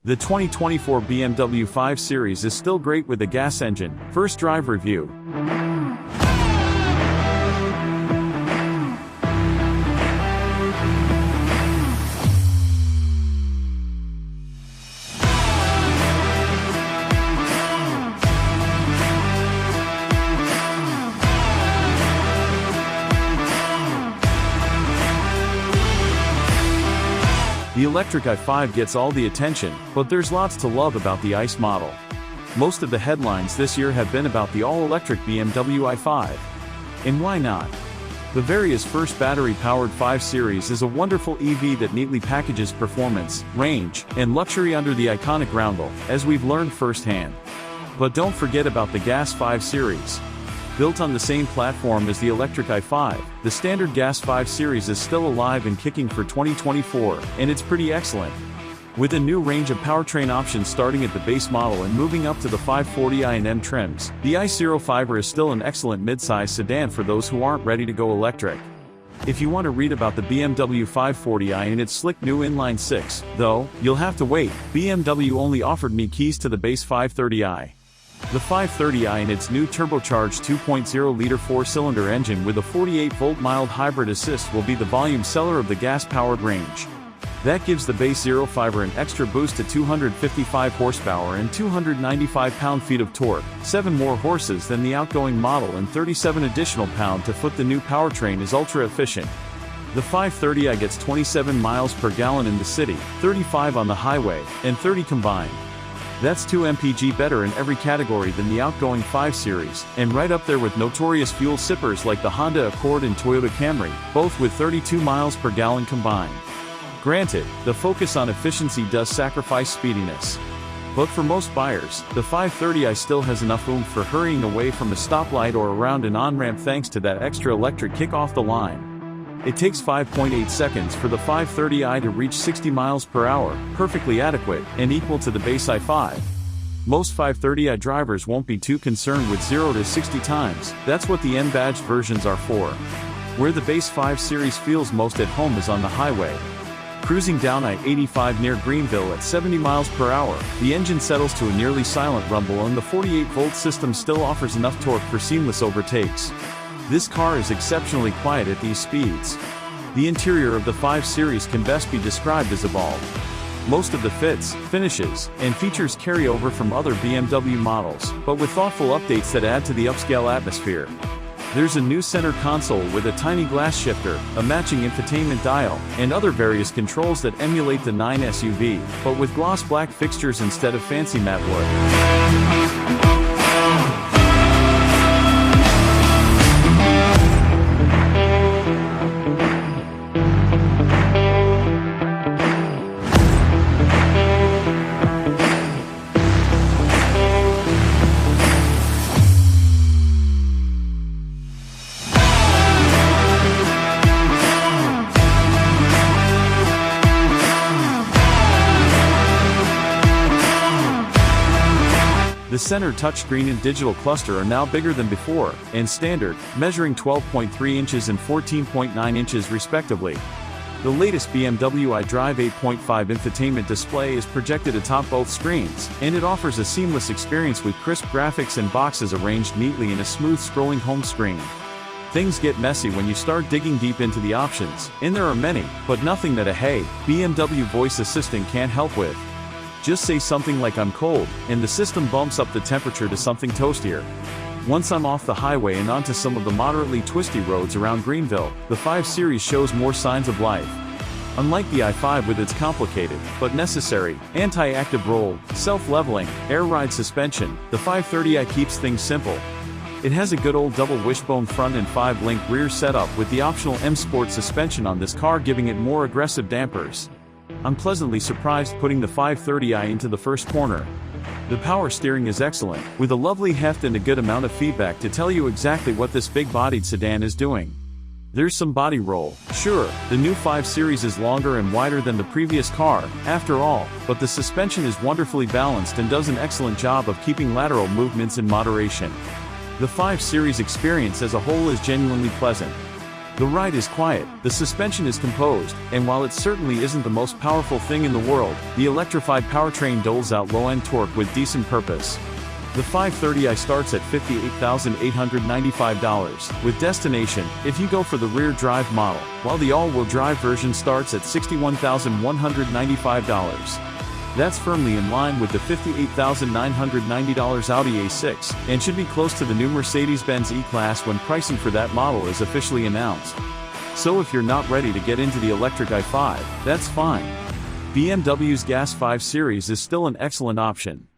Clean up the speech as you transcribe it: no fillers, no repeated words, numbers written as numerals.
The 2024 BMW 5 Series is still great with a gas engine. First drive review. The electric i5 gets all the attention, but there's lots to love about the ICE model. Most of the headlines this year have been about the all-electric BMW i5. And why not? Bavaria's first battery-powered 5 Series is a wonderful EV that neatly packages performance, range, and luxury under the iconic roundel, as we've learned firsthand. But don't forget about the gas 5 Series. Built on the same platform as the electric i5, the standard gas 5 Series is still alive and kicking for 2024, and it's pretty excellent. With a new range of powertrain options starting at the base model and moving up to the 540i and M trims, the i05 is still an excellent mid-size sedan for those who aren't ready to go electric. If you want to read about the BMW 540i and its slick new inline 6, though, you'll have to wait. BMW only offered me keys to the base 530i. The 530i and its new turbocharged 2.0-liter 4-cylinder engine with a 48-volt mild hybrid assist will be the volume seller of the gas-powered range. That gives the base 05er an extra boost to 255 horsepower and 295 pound-feet of torque, 7 more horses than the outgoing model and 37 additional pound-to-foot. The new powertrain is ultra-efficient. The 530i gets 27 miles per gallon in the city, 35 on the highway, and 30 combined. That's 2 mpg better in every category than the outgoing 5 Series, and right up there with notorious fuel sippers like the Honda Accord and Toyota Camry, both with 32 miles per gallon combined. Granted, the focus on efficiency does sacrifice speediness. But for most buyers, the 530i still has enough oomph for hurrying away from a stoplight or around an on-ramp thanks to that extra electric kick off the line. It takes 5.8 seconds for the 530i to reach 60 miles per hour, perfectly adequate, and equal to the base i5. Most 530i drivers won't be too concerned with 0 to 60 times, that's what the M-badged versions are for. Where the base 5 Series feels most at home is on the highway. Cruising down I-85 near Greenville at 70 miles per hour, the engine settles to a nearly silent rumble and the 48-volt system still offers enough torque for seamless overtakes. This car is exceptionally quiet at these speeds. The interior of the 5 Series can best be described as evolved. Most of the fits, finishes, and features carry over from other BMW models, but with thoughtful updates that add to the upscale atmosphere. There's a new center console with a tiny glass shifter, a matching infotainment dial, and other various controls that emulate the 9 SUV, but with gloss black fixtures instead of fancy matte wood. The center touchscreen and digital cluster are now bigger than before, and standard, measuring 12.3 inches and 14.9 inches respectively. The latest BMW iDrive 8.5 infotainment display is projected atop both screens, and it offers a seamless experience with crisp graphics and boxes arranged neatly in a smooth scrolling home screen. Things get messy when you start digging deep into the options, and there are many, but nothing that a "Hey, BMW voice assistant can't help with." Just say something like "I'm cold," and the system bumps up the temperature to something toastier. Once I'm off the highway and onto some of the moderately twisty roads around Greenville, the 5 Series shows more signs of life. Unlike the i5 with its complicated, but necessary, anti-active roll, self-leveling, air ride suspension, the 530i keeps things simple. It has a good old double wishbone front and 5-link rear setup with the optional M Sport suspension on this car giving it more aggressive dampers. I'm pleasantly surprised putting the 530i into the first corner. The power steering is excellent, with a lovely heft and a good amount of feedback to tell you exactly what this big-bodied sedan is doing. There's some body roll, sure, the new 5 Series is longer and wider than the previous car, after all, but the suspension is wonderfully balanced and does an excellent job of keeping lateral movements in moderation. The 5 Series experience as a whole is genuinely pleasant. The ride is quiet, the suspension is composed, and while it certainly isn't the most powerful thing in the world, the electrified powertrain doles out low-end torque with decent purpose. The 530i starts at $58,895, with destination, if you go for the rear drive model, while the all-wheel drive version starts at $61,195. That's firmly in line with the $58,990 Audi A6, and should be close to the new Mercedes-Benz E-Class when pricing for that model is officially announced. So if you're not ready to get into the electric i5, that's fine. BMW's Gas 5 Series is still an excellent option.